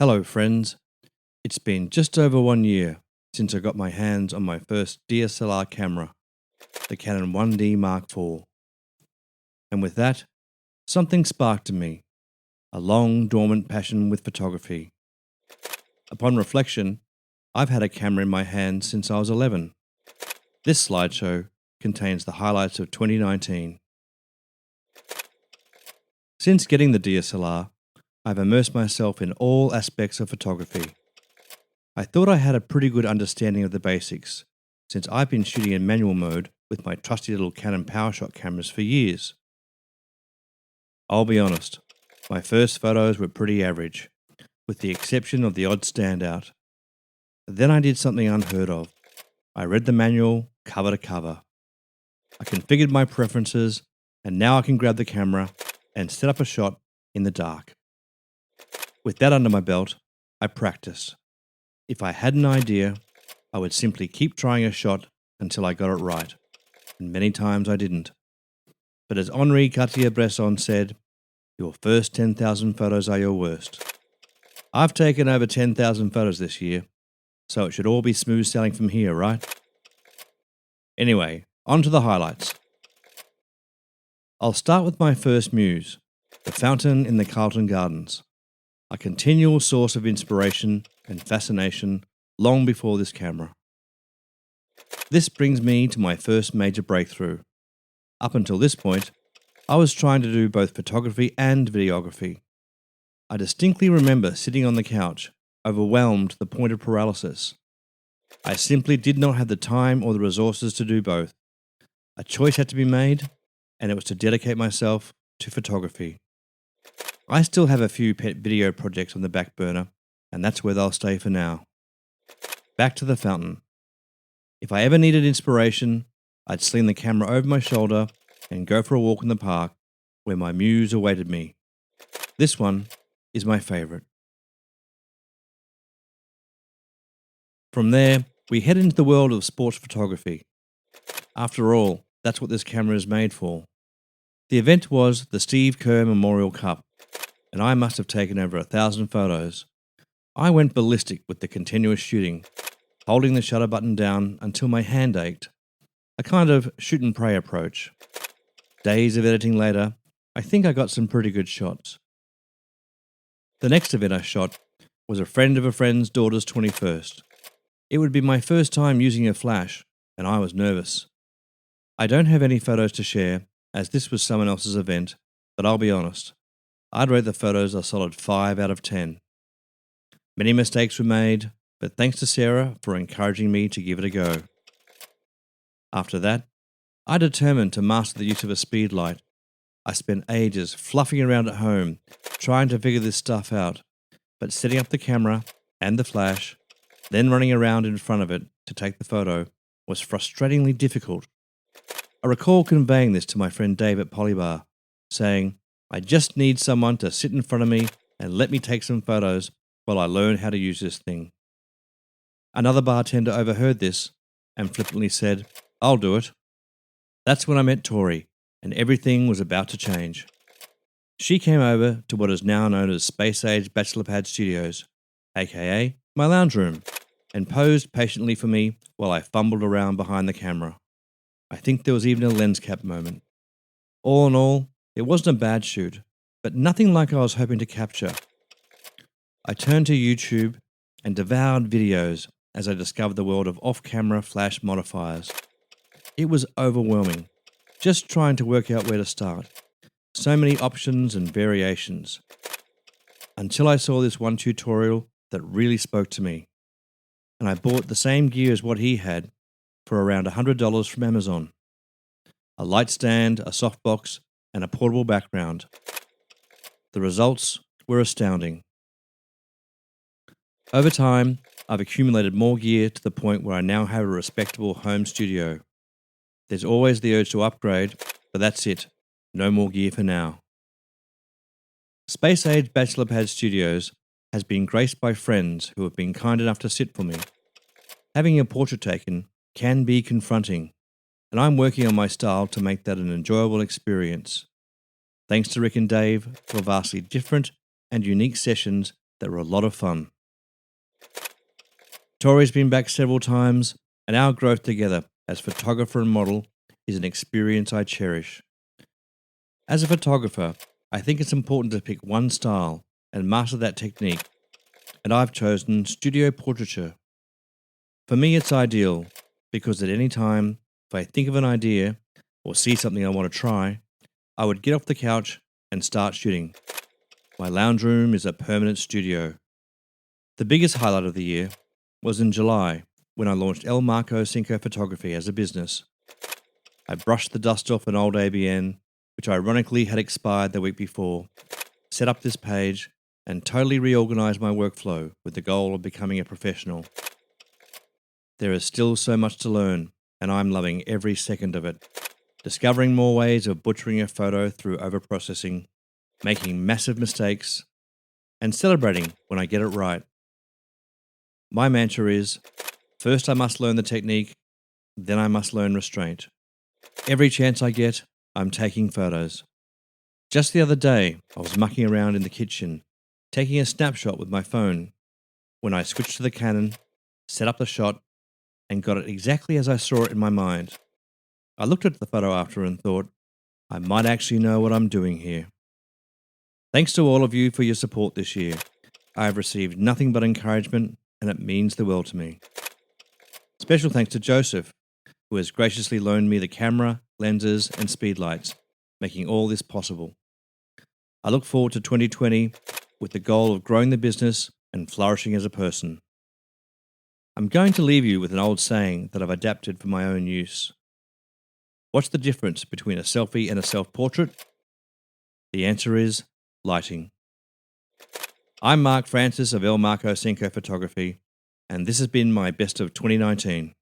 Hello, friends. It's been just over 1 year since I got my hands on my first DSLR camera, the Canon 1D Mark IV. And with that, something sparked in me, a long dormant passion with photography. Upon reflection, I've had a camera in my hand since I was 11. This slideshow contains the highlights of 2019. Since getting the DSLR, I've immersed myself in all aspects of photography. I thought I had a pretty good understanding of the basics, since I've been shooting in manual mode with my trusty little Canon PowerShot cameras for years. I'll be honest, my first photos were pretty average, with the exception of the odd standout. Then I did something unheard of. I read the manual cover to cover. I configured my preferences, and now I can grab the camera and set up a shot in the dark. With that under my belt, I practice. If I had an idea, I would simply keep trying a shot until I got it right, and many times I didn't. But as Henri Cartier-Bresson said, your first 10,000 photos are your worst. I've taken over 10,000 photos this year, so it should all be smooth sailing from here, right? Anyway, on to the highlights. I'll start with my first muse, the fountain in the Carlton Gardens, a continual source of inspiration and fascination long before this camera. This brings me to my first major breakthrough. Up until this point, I was trying to do both photography and videography. I distinctly remember sitting on the couch, overwhelmed to the point of paralysis. I simply did not have the time or the resources to do both. A choice had to be made, and it was to dedicate myself to photography. I still have a few pet video projects on the back burner, and that's where they'll stay for now. Back to the fountain. If I ever needed inspiration, I'd sling the camera over my shoulder and go for a walk in the park where my muse awaited me. This one is my favourite. From there, we head into the world of sports photography. After all, that's what this camera is made for. The event was the Steve Kerr Memorial Cup, and I must have taken over 1,000 photos. I went ballistic with the continuous shooting, holding the shutter button down until my hand ached. A kind of shoot and pray approach. Days of editing later, I think I got some pretty good shots. The next event I shot was a friend of a friend's daughter's 21st. It would be my first time using a flash, and I was nervous. I don't have any photos to share, as this was someone else's event, but I'll be honest, I'd rate the photos a solid 5 out of 10. Many mistakes were made, but thanks to Sarah for encouraging me to give it a go. After that, I determined to master the use of a speed light. I spent ages fluffing around at home, trying to figure this stuff out, but setting up the camera and the flash, then running around in front of it to take the photo, was frustratingly difficult. I recall conveying this to my friend Dave at Polybar, saying, I just need someone to sit in front of me and let me take some photos while I learn how to use this thing. Another bartender overheard this and flippantly said, I'll do it. That's when I met Tori, and everything was about to change. She came over to what is now known as Space Age Bachelor Pad Studios, aka my lounge room, and posed patiently for me while I fumbled around behind the camera. I think there was even a lens cap moment. All in all, it wasn't a bad shoot, but nothing like I was hoping to capture. I turned to YouTube and devoured videos as I discovered the world of off-camera flash modifiers. It was overwhelming, just trying to work out where to start. So many options and variations. Until I saw this one tutorial that really spoke to me. And I bought the same gear as what he had for around $100 from Amazon. A light stand, a softbox, and a portable background. The results were astounding. Over time, I've accumulated more gear to the point where I now have a respectable home studio. There's always the urge to upgrade, but that's it. No more gear for now. Space Age Bachelor Pad Studios has been graced by friends who have been kind enough to sit for me. Having a portrait taken can be confronting, and I'm working on my style to make that an enjoyable experience. Thanks to Rick and Dave for vastly different and unique sessions that were a lot of fun. Tori's been back several times, and our growth together as photographer and model is an experience I cherish. As a photographer, I think it's important to pick one style and master that technique, and I've chosen studio portraiture. For me, it's ideal because at any time, if I think of an idea or see something I want to try, I would get off the couch and start shooting. My lounge room is a permanent studio. The biggest highlight of the year was in July when I launched Marko Cinco Photography as a business. I brushed the dust off an old ABN, which ironically had expired the week before, set up this page, and totally reorganized my workflow with the goal of becoming a professional. There is still so much to learn, and I'm loving every second of it. Discovering more ways of butchering a photo through overprocessing, making massive mistakes, and celebrating when I get it right. My mantra is, first I must learn the technique, then I must learn restraint. Every chance I get, I'm taking photos. Just the other day, I was mucking around in the kitchen, taking a snapshot with my phone, when I switched to the Canon, set up the shot, and got it exactly as I saw it in my mind. I looked at the photo after and thought, I might actually know what I'm doing here. Thanks to all of you for your support this year. I have received nothing but encouragement, and it means the world to me. Special thanks to Joseph, who has graciously loaned me the camera, lenses, and speedlights, making all this possible. I look forward to 2020 with the goal of growing the business and flourishing as a person. I'm going to leave you with an old saying that I've adapted for my own use. What's the difference between a selfie and a self-portrait? The answer is lighting. I'm Mark Francis of Marko Cinco Photography, and this has been my best of 2019.